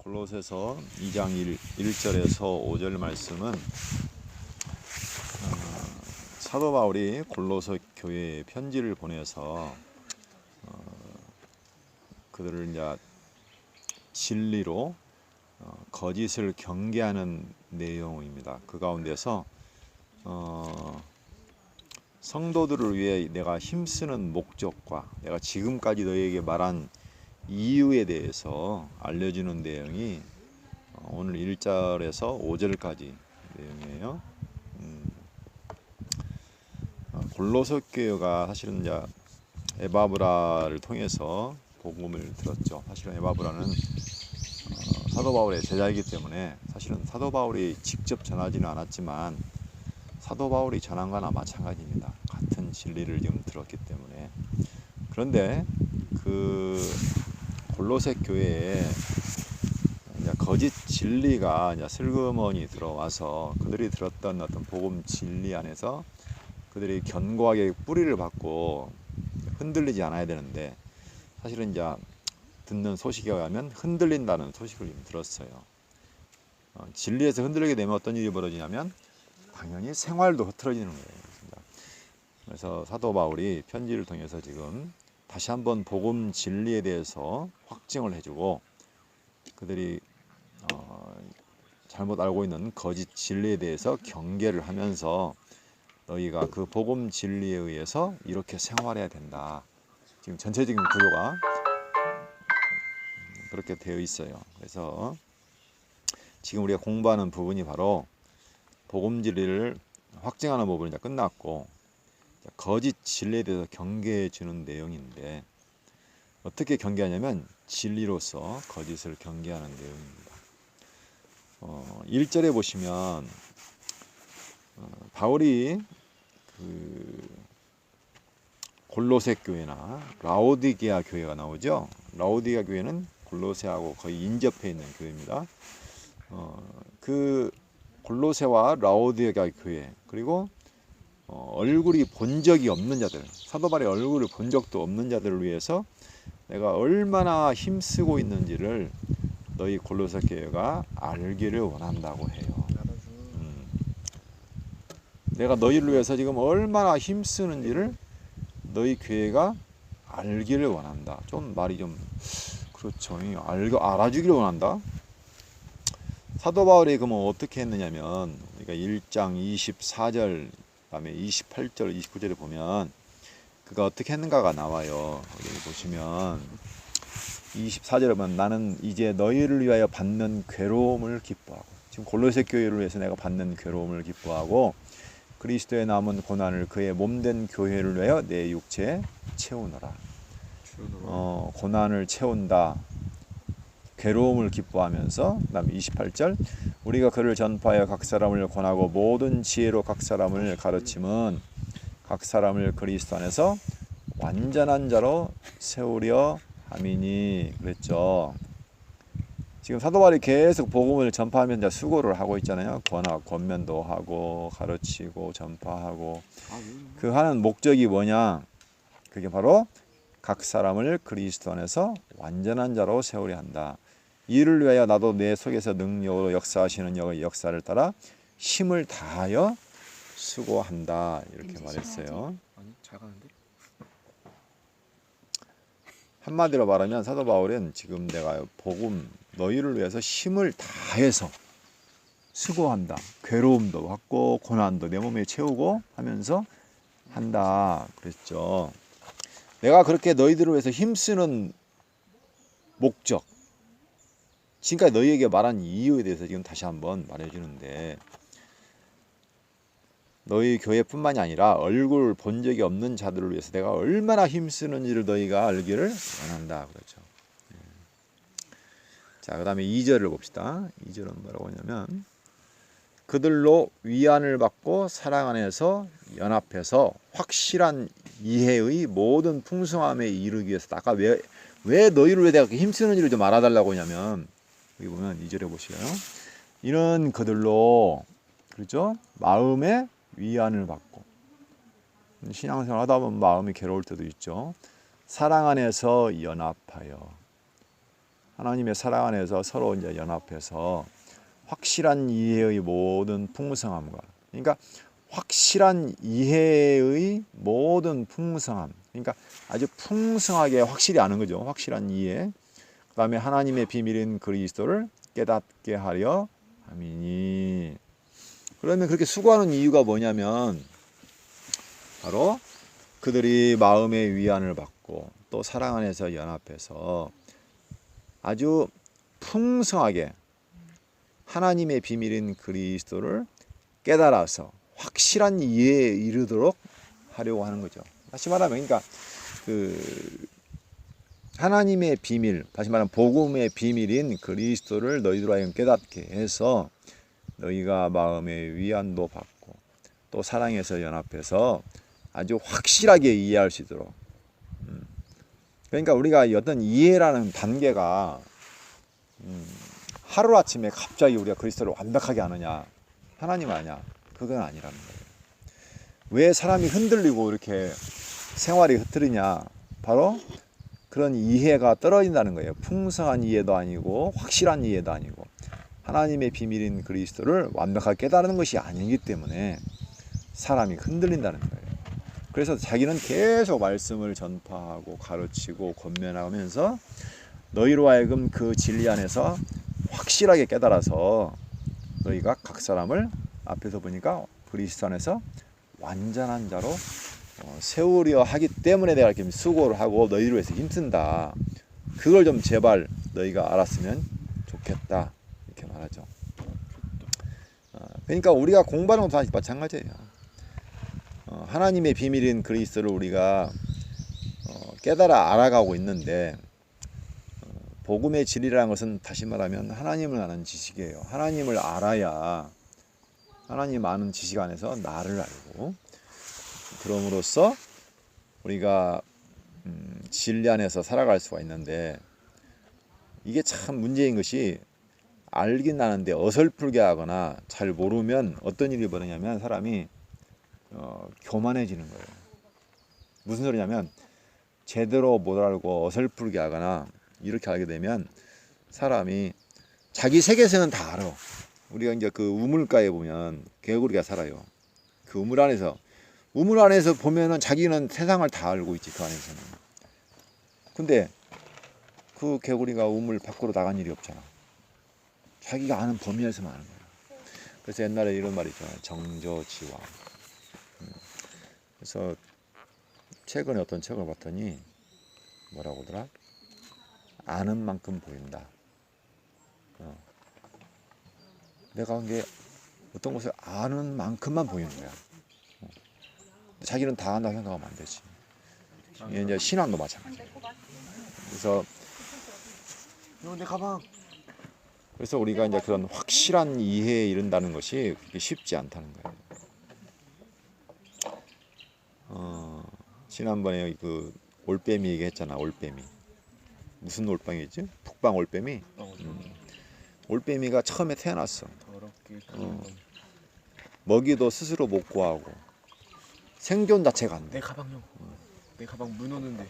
골로새서 2장 1절에서 5절 말씀은 사도 바울이 골로새 교회에 편지를 보내서 그들을 이제 진리로 거짓을 경계하는 내용입니다. 그 가운데서 성도들을 위해 내가 힘쓰는 목적과 내가 지금까지 너희에게 말한 이유에 대해서 알려주는 내용이 오늘 1절에서 5절까지 내용이에요. 골로새 교회가 사실은 이제 에바브라를 통해서 복음을 들었죠. 사실은 에바브라는 사도 바울의 제자이기 때문에 사실은 사도 바울이 직접 전하지는 않았지만 사도 바울이 전한 거나 마찬가지입니다. 같은 진리를 지금 들었기 때문에. 그런데 그 골로새 교회에 이제 거짓 진리가 이제 슬그머니 들어와서 그들이 들었던 어떤 복음 진리 안에서 그들이 견고하게 뿌리를 받고 흔들리지 않아야 되는데 사실은 이제 듣는 소식에 의하면 흔들린다는 소식을 들었어요. 진리에서 흔들리게 되면 어떤 일이 벌어지냐면 당연히 생활도 흐트러지는 거예요. 그래서 사도 바울이 편지를 통해서 지금 다시 한번 복음 진리에 대해서 확증을 해주고 그들이 잘못 알고 있는 거짓 진리에 대해서 경계를 하면서 너희가 그 복음 진리에 의해서 이렇게 생활해야 된다. 지금 전체적인 구조가 그렇게 되어 있어요. 그래서 지금 우리가 공부하는 부분이 바로 복음 진리를 확증하는 부분이 이제 끝났고 거짓 진리에 대해서 경계해 주는 내용인데 어떻게 경계하냐면 진리로서 거짓을 경계하는 내용입니다. 1절에 보시면 바울이 그 골로새 교회나 라오디게아 교회가 나오죠. 라오디게아 교회는 골로새하고 거의 인접해 있는 교회입니다. 그 골로새와 라오디게아 교회 그리고 얼굴이 본 적이 없는 자들, 사도 바울의 얼굴을 본 적도 없는 자들을 위해서 내가 얼마나 힘쓰고 있는지를 너희 골로새 교회가 알기를 원한다고 해요. 내가 너희를 위해서 지금 얼마나 힘쓰는지를 너희 교회가 알기를 원한다. 좀 말이 좀 그렇죠. 알아주기를 원한다. 사도 바울이 그러면 어떻게 했느냐면 우리가 1장 24절 그다음에 28절 29절에 보면 그가 어떻게 했는가가 나와요. 여기 보시면 24절에 보면 나는 이제 너희를 위하여 받는 괴로움을 기뻐하고 지금 골로새 교회를 위해서 내가 받는 괴로움을 기뻐하고 그리스도의 남은 고난을 그의 몸된 교회를 위하여 내 육체에 채우노라. 고난을 채운다. 괴로움을 기뻐하면서 그다음 28절 우리가 그를 전파하여 각 사람을 권하고 모든 지혜로 각 사람을 가르침은 각 사람을 그리스도 안에서 완전한 자로 세우려 함이니 그랬죠. 지금 사도 바울이 계속 복음을 전파하면서 수고를 하고 있잖아요. 권면도 하고 가르치고 전파하고 그 하는 목적이 뭐냐? 그게 바로 각 사람을 그리스도 안에서 완전한 자로 세우려 한다. 이를 위하여 나도 내 속에서 능력으로 역사하시는 여의 역사를 따라 힘을 다하여 수고한다. 이렇게 말했어요. 아니, 잘 가는데? 한마디로 말하면 사도 바울은 지금 내가 복음 너희를 위해서 힘을 다해서 수고한다. 괴로움도 받고 고난도 내 몸에 채우고 하면서 한다. 그랬죠. 내가 그렇게 너희들을 위해서 힘쓰는 목적 지금까지 너희에게 말한 이유에 대해서 지금 다시 한번 말해주는데 너희 교회뿐만이 아니라 얼굴 본 적이 없는 자들을 위해서 내가 얼마나 힘쓰는지를 너희가 알기를 원한다. 그렇죠. 자, 그 다음에 2절을 봅시다. 2절은 뭐라고 하냐면 그들로 위안을 받고 사랑 안에서 연합해서 확실한 이해의 모든 풍성함에 이르기 위해서 아까 왜 너희를 위해 내가 힘쓰는지를 좀 알아달라고 하냐면 여기 보면 2절에 보시요. 이런 그들로 그렇죠? 마음의 위안을 받고 신앙생활 하다 보면 마음이 괴로울 때도 있죠. 사랑 안에서 연합하여 하나님의 사랑 안에서 서로 이제 연합해서 확실한 이해의 모든 풍성함과, 그러니까 확실한 이해의 모든 풍성함, 그러니까 아주 풍성하게 확실히 아는 거죠. 확실한 이해. 그 다음에 하나님의 비밀인 그리스도를 깨닫게 하려 함이니. 그러면 그렇게 수고하는 이유가 뭐냐면 바로 그들이 마음의 위안을 받고 또 사랑 안에서 연합해서 아주 풍성하게 하나님의 비밀인 그리스도를 깨달아서 확실한 이해에 이르도록 하려고 하는 거죠. 다시 말하면 그러니까 그 하나님의 비밀, 다시 말하면 복음의 비밀인 그리스도를 너희들 하여금 깨닫게 해서 너희가 마음의 위안도 받고 또 사랑에서 연합해서 아주 확실하게 이해할 수 있도록. 그러니까 우리가 어떤 이해라는 단계가 하루아침에 갑자기 우리가 그리스도를 완벽하게 아느냐, 하나님 아냐, 그건 아니라는 거예요. 왜 사람이 흔들리고 이렇게 생활이 흐트리냐, 바로 그런 이해가 떨어진다는 거예요. 풍성한 이해도 아니고 확실한 이해도 아니고 하나님의 비밀인 그리스도를 완벽하게 깨달는 것이 아니기 때문에 사람이 흔들린다는 거예요. 그래서 자기는 계속 말씀을 전파하고 가르치고 권면하면서 너희로 하여금 그 진리 안에서 확실하게 깨달아서 너희가 각 사람을 앞에서 보니까 그리스도 안에서 완전한 자로 세우려 하기 때문에 내가 이렇게 수고를 하고 너희를 위해서 힘쓴다. 그걸 좀 제발 너희가 알았으면 좋겠다. 이렇게 말하죠. 그러니까 우리가 공부하는 것도 마찬가지예요. 하나님의 비밀인 그리스도를 우리가 깨달아 알아가고 있는데 복음의 진리라는 것은 다시 말하면 하나님을 아는 지식이에요. 하나님을 알아야 하나님 아는 지식 안에서 나를 알고 그럼으로써 우리가 진리 안에서 살아갈 수가 있는데 이게 참 문제인 것이 알긴 아는데 어설프게 하거나 잘 모르면 어떤 일이 벌어지냐면 사람이 교만해지는 거예요. 무슨 소리냐면 제대로 못 알고 어설프게 하거나 이렇게 알게 되면 사람이 자기 세계에서는 다 알아. 우리가 이제 그 우물가에 보면 개구리가 살아요. 그 우물 안에서 보면은 자기는 세상을 다 알고 있지, 그 안에서는. 근데 그 개구리가 우물 밖으로 나간 일이 없잖아. 자기가 아는 범위에서만 아는 거야. 그래서 옛날에 이런 말이 있잖아요. 정저지왕. 그래서 최근에 어떤 책을 봤더니 뭐라고 하더라? 아는 만큼 보인다. 내가 한 게 어떤 것을 아는 만큼만 보이는 거야. 자기는 다 안다고 생각하면 안 되지. 이게 이제 신앙도 마찬가지야. 그래서 내 가방. 그래서 우리가 이제 그런 확실한 이해에 이른다는 것이 그렇게 쉽지 않다는 거예요. 지난번에 그 올빼미 얘기했잖아. 올빼미. 무슨 올빼미지? 북방 올빼미. 올빼미가 처음에 태어났어. 먹이도 스스로 못 구하고 생존 자체가 안 돼. 내 가방요. 내 가방 문 오는데.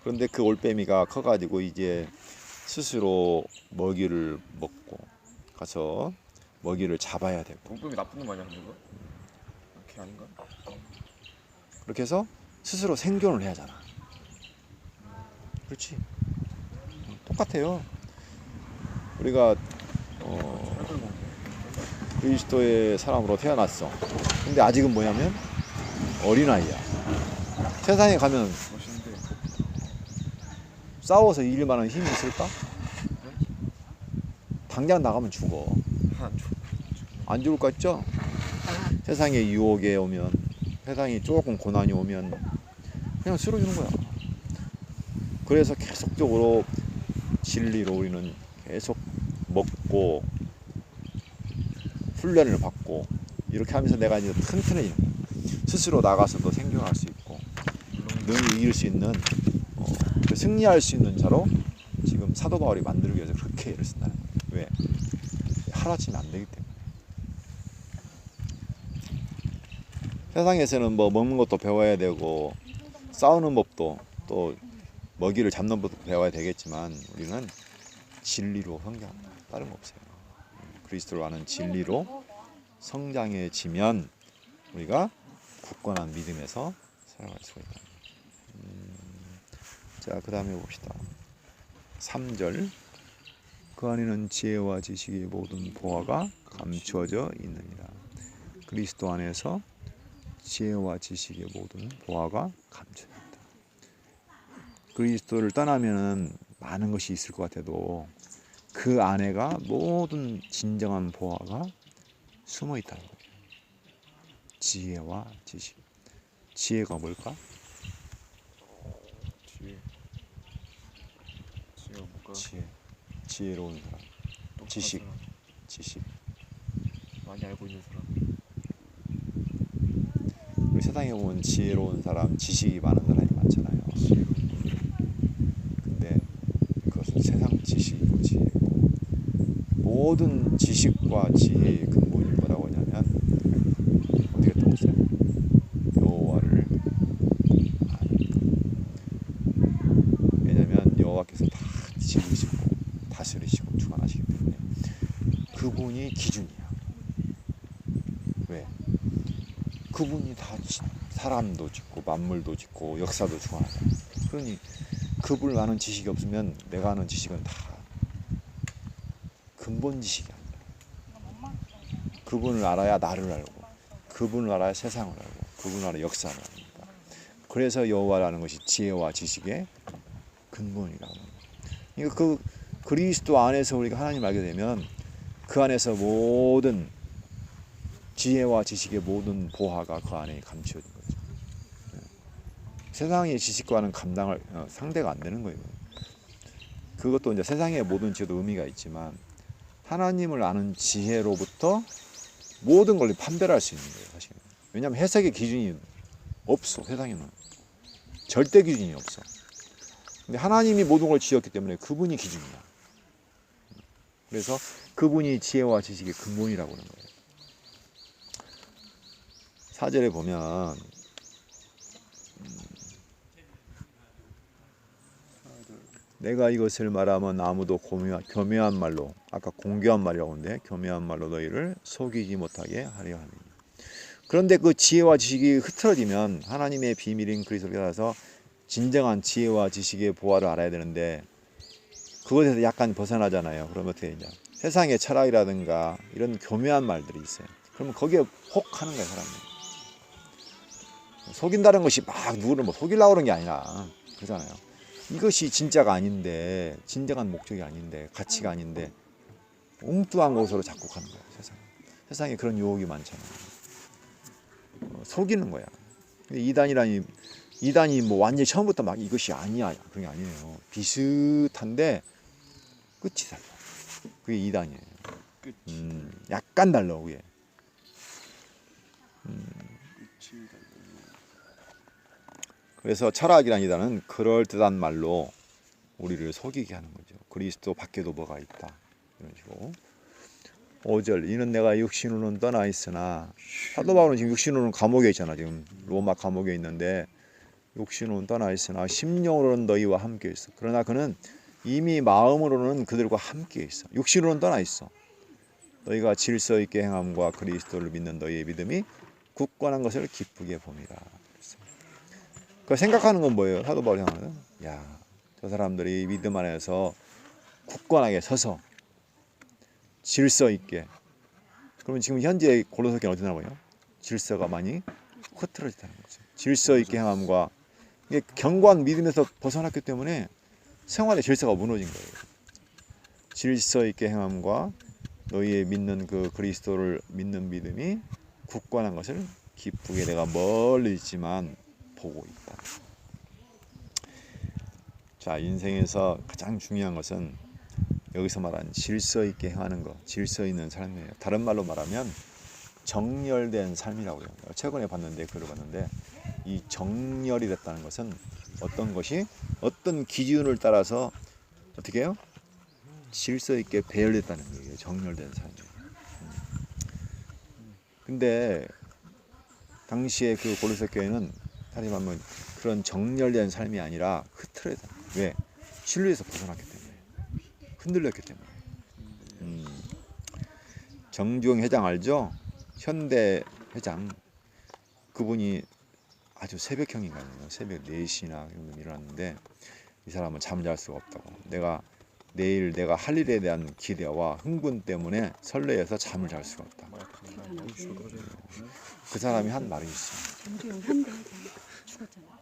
그런데 그 올빼미가 커가지고 이제 스스로 먹이를 먹고 가서 먹이를 잡아야 되고. 올빼미 나쁜 놈 아니야, 그거? 걔 아닌가? 그렇게 해서 스스로 생존을 해야 하잖아. 그렇지. 똑같아요. 우리가 그리스도의 사람으로 태어났어. 근데 아직은 뭐냐면 어린아이야. 세상에 가면 멋있는데. 싸워서 이길 만한 힘이 있을까? 당장 나가면 죽어. 안 죽을 것 같죠? 세상에 유혹에 오면, 세상이 조금 고난이 오면 그냥 쓰러지는 거야. 그래서 계속적으로 진리로 우리는 계속 먹고 훈련을 받고 이렇게 하면서 내가 이제 튼튼해지는 거야. 스스로 나가서도 생존할 수 있고 능히 이길 수 있는 승리할 수 있는 자로 지금 사도 바울이 만들기 위해서 그렇게 애를 쓴다는 거예요. 왜? 하루아침에 안 되기 때문에. 세상에서는 뭐 먹는 것도 배워야 되고 싸우는 법도 또 먹이를 잡는 법도 배워야 되겠지만 우리는 진리로 성장한다. 다른 거 없어요. 그리스도를 아는 진리로 성장해지면 우리가 굳건한 믿음에서 살아갈 수가 있다. 자, 그 다음에 봅시다. 3절. 그 안에는 지혜와 지식의 모든 보화가 감추어져 있느니라. 그리스도 안에서 지혜와 지식의 모든 보화가 감춰져 있다. 그리스도를 떠나면은 많은 것이 있을 것 같아도 그 안에가 모든 진정한 보화가 숨어 있다는 거예요. 지혜와 지식. 지혜가 뭘까? 지혜가 뭘까? 지혜로운 사람. 똑똑한 지식. 사람, 지식. 많이 알고 있는 사람. 우리 세상에 보면 지혜로운 사람, 지식이 많은 사람이 많잖아요. 근데 그것은 세상 지식이고 지혜고, 모든 지식과 지혜의 근본이 뭐라고 하냐면 어떻게 떠오르세요? 여호와를 아는 것. 왜냐하면 여호와께서 다 지으시고 다스리시고 주관하시기 때문에 그분이 기준이야. 왜? 그분이 다 사람도 짓고 만물도 짓고 역사도 주관하잖아. 그러니 그분을 아는 지식이 없으면 내가 아는 지식은 다 근본 지식이 아니야. 그분을 알아야 나를 알고, 그분을 알아야 세상을 알고, 그분을 알아야 역사를 압니다. 그래서 여호와라는 것이 지혜와 지식의 근본이라고 합니다. 그러니까 그 그리스도 안에서 우리가 하나님 알게 되면 그 안에서 모든 지혜와 지식의 모든 보화가 그 안에 감추어진 거죠. 세상의 지식과는 상대가 안 되는 거예요. 그것도 이제 세상의 모든 지혜도 의미가 있지만 하나님을 아는 지혜로부터 모든 걸 판별할 수 있는 거예요, 사실은. 왜냐하면 해석의 기준이 없어, 세상에는. 절대 기준이 없어. 근데 하나님이 모든 걸 지었기 때문에 그분이 기준이야. 그래서 그분이 지혜와 지식의 근본이라고 하는 거예요. 4절에 보면 내가 이것을 말하면 아무도 교묘한 말로, 아까 공교한 말이라고 하는데 교묘한 말로 너희를 속이지 못하게 하려 하니. 그런데 그 지혜와 지식이 흐트러지면 하나님의 비밀인 그리스도를 따라서 진정한 지혜와 지식의 보화를 알아야 되는데 그것에서 약간 벗어나잖아요. 그러면 어떻게 되냐? 세상의 철학이라든가 이런 교묘한 말들이 있어요. 그러면 거기에 혹 하는 거예요, 사람들이. 속인다는 것이 막 누구를 뭐 속이려고 그런 게 아니라 그러잖아요. 이것이 진짜가 아닌데, 진정한 목적이 아닌데, 가치가 아닌데 엉뚱한 것으로 자꾸 가는 거예요, 세상에 그런 유혹이 많잖아요. 속이는 거야. 근데 이단이 뭐 완전히 처음부터 막 이것이 아니야 그런 게 아니에요. 비슷한데 끝이 달라. 그게 이단이에요. 약간 달라 그게. 그래서 철학이란 이단은 그럴듯한 말로 우리를 속이게 하는 거죠. 그리스도 밖에도 뭐가 있다. 이런 식으로. 5절 이는 내가 육신으로는 떠나 있으나 사도 바울은 지금 육신으로는 감옥에 있잖아. 지금 로마 감옥에 있는데 육신으로는 떠나 있으나 심령으로는 너희와 함께 있어. 그러나 그는 이미 마음으로는 그들과 함께 있어. 육신으로는 떠나 있어. 너희가 질서 있게 행함과 그리스도를 믿는 너희의 믿음이 굳건한 것을 기쁘게 봅니다. 그 생각하는 건 뭐예요? 사도 바울이 하는 야, 저 사람들이 믿음 안에서 굳건하게 서서 질서 있게. 그러면 지금 현재 골로새 교회는 어디 나와요? 질서가 많이 흐트러졌다는 거죠. 질서 있게 행함과 이게 견고한 믿음에서 벗어났기 때문에 생활의 질서가 무너진 거예요. 질서 있게 행함과 너희의 믿는 그 그리스도를 믿는 믿음이 굳건한 것을 기쁘게 내가 멀리 있지만 보고 있다. 자, 인생에서 가장 중요한 것은 여기서 말하는 질서 있게 행하는 것, 질서 있는 삶이에요. 다른 말로 말하면 정렬된 삶이라고 해요. 최근에 봤는데 글을 봤는데 이 정렬이 됐다는 것은 어떤 것이 어떤 기준을 따라서 어떻게 해요? 질서 있게 배열됐다는 거예요. 정렬된 삶이에요. 근데 당시에 그 골로새 교회는 사실 말하면 그런 정렬된 삶이 아니라 흐트러졌다. 왜? 진리에서 벗어났기 때문에, 흔들렸기 때문에. 정주영 회장 알죠? 현대 회장. 그분이 아주 새벽형인가요? 새벽 4시나 정도 일어났는데 이 사람은 잠을 잘 수가 없다고. 내일 내가 할 일에 대한 기대와 흥분 때문에 설레어서 잠을 잘 수가 없다. 그 사람이 한 말이 있어. 정주영 현대 회장 죽었잖아.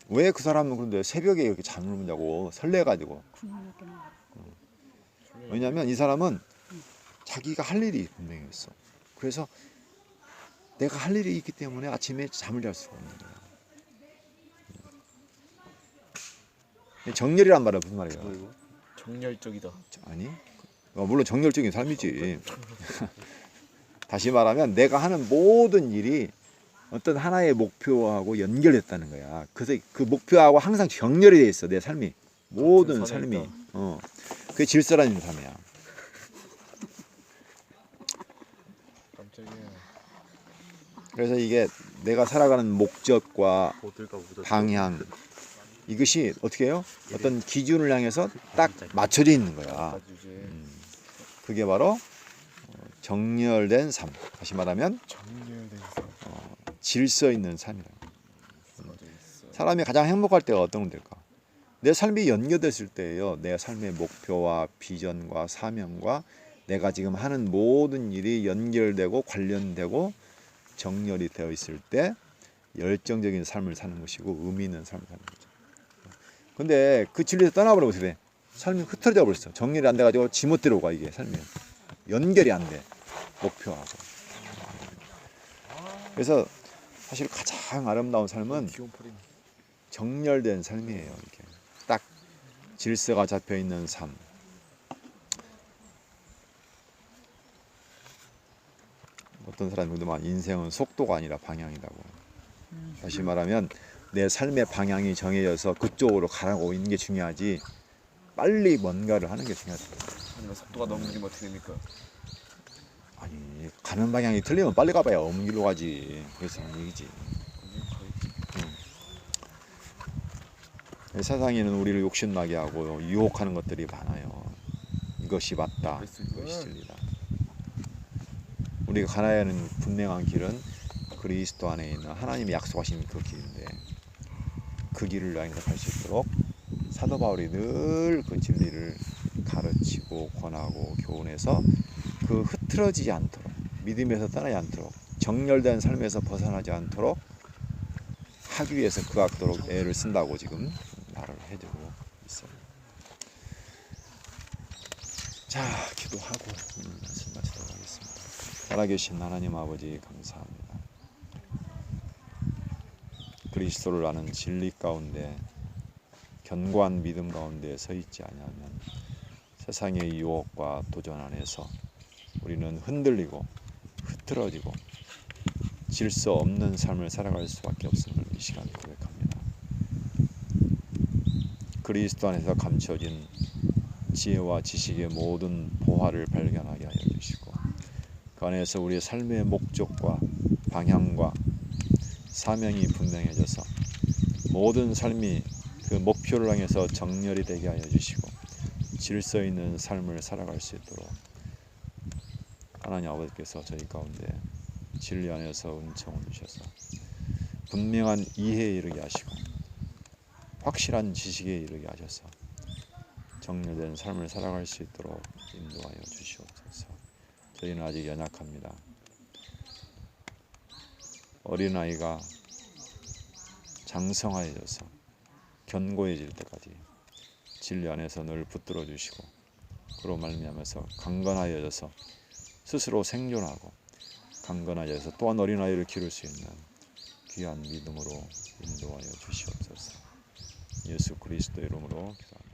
왜 그 사람은 그런데 새벽에 이렇게 잠을 못 자고 설레가지고? 군인이었겠네. 왜냐하면 이 사람은 자기가 할 일이 분명히 있어. 그래서 내가 할 일이 있기 때문에 아침에 잠을 잘 수가 없는 거야. 정열이란 말은 무슨 말이에요? 정열적이다. 아니, 물론 정열적인 삶이지. 다시 말하면 내가 하는 모든 일이 어떤 하나의 목표하고 연결됐다는 거야. 그래서 그 목표하고 항상 정렬이 돼 있어. 내 삶이, 모든 선에 삶이. 있다. 그게 질서라는 삶이야. 깜짝이야. 그래서 이게 내가 살아가는 목적과 보들과 무적. 방향, 이것이 어떻게 해요? 어떤 기준을 향해서 딱 맞춰져 있는 거야. 그게 바로 정렬된 삶. 다시 말하면 정열된 삶. 질서 있는 삶이라. 맞아 있어. 사람이 가장 행복할 때가 어떤 때일까? 내 삶이 연결됐을 때예요. 내 삶의 목표와 비전과 사명과 내가 지금 하는 모든 일이 연결되고 관련되고 정렬이 되어 있을 때 열정적인 삶을 사는 것이고 의미 있는 삶을 사는 거죠. 근데 그 진리에서 떠나버리면 어떻게 돼? 삶이 흐트러져 버렸어. 정렬이 안 돼가지고 지멋대로 가. 이게 삶이 연결이 안 돼. 목표하고. 그래서 사실 가장 아름다운 삶은 기온팔이. 정렬된 삶이에요. 이렇게 딱 질서가 잡혀 있는 삶. 어떤 사람이 그동안 인생은 속도가 아니라 방향이라고. 다시 말하면 내 삶의 방향이 정해져서 그쪽으로 가라고 있는 게 중요하지. 빨리 뭔가를 하는 게 중요하다. 아니면 속도가 너무 느리면 어떻게 됩니까? 아니, 가는 방향이 틀리면 빨리 가봐야 없는 길로 가지. 그래서 하는 얘기지. 세상에는 우리를 욕심나게 하고 유혹하는 것들이 많아요. 이것이 맞다, 이것이 진리다. 우리가 가야 하는 분명한 길은 그리스도 안에 있는 하나님이 약속하신 그 길인데, 그 길을 향해서 갈 수 있도록 사도 바울이 늘 그 진리를 가르치고 권하고 교훈해서 그 흐트러지지 않도록, 믿음에서 떠나지 않도록, 정렬된 삶에서 벗어나지 않도록 하기 위해서 그토록 애를 쓴다고 지금 말을 해주고 있어요. 자, 기도하고 말씀 마치도록 하겠습니다. 살아계신 하나님 아버지 감사합니다. 그리스도를 아는 진리 가운데 견고한 믿음 가운데 서 있지 아니하면 세상의 유혹과 도전 안에서 우리는 흔들리고 흐트러지고 질서 없는 삶을 살아갈 수밖에 없음을 이 시간 고백합니다. 그리스도 안에서 감춰진 지혜와 지식의 모든 보화를 발견하게 하여 주시고, 그 안에서 우리의 삶의 목적과 방향과 사명이 분명해져서 모든 삶이 그 목표를 향해서 정렬이 되게 하여 주시고 질서 있는 삶을 살아갈 수 있도록 하나님 아버지께서 저희 가운데 진리 안에서 은총을 주셔서 분명한 이해에 이르게 하시고 확실한 지식에 이르게 하셔서 정렬된 삶을 살아갈 수 있도록 인도하여 주시옵소서. 저희는 아직 연약합니다. 어린아이가 장성하여져서 견고해질 때까지 진리 안에서 늘 붙들어 주시고, 그로 말미암아서 강건하여져서 스스로 생존하고 강건하여져서 또한 어린아이를 기를 수 있는 귀한 믿음으로 인도하여 주시옵소서. 예수 그리스도 이름으로 기도합니다.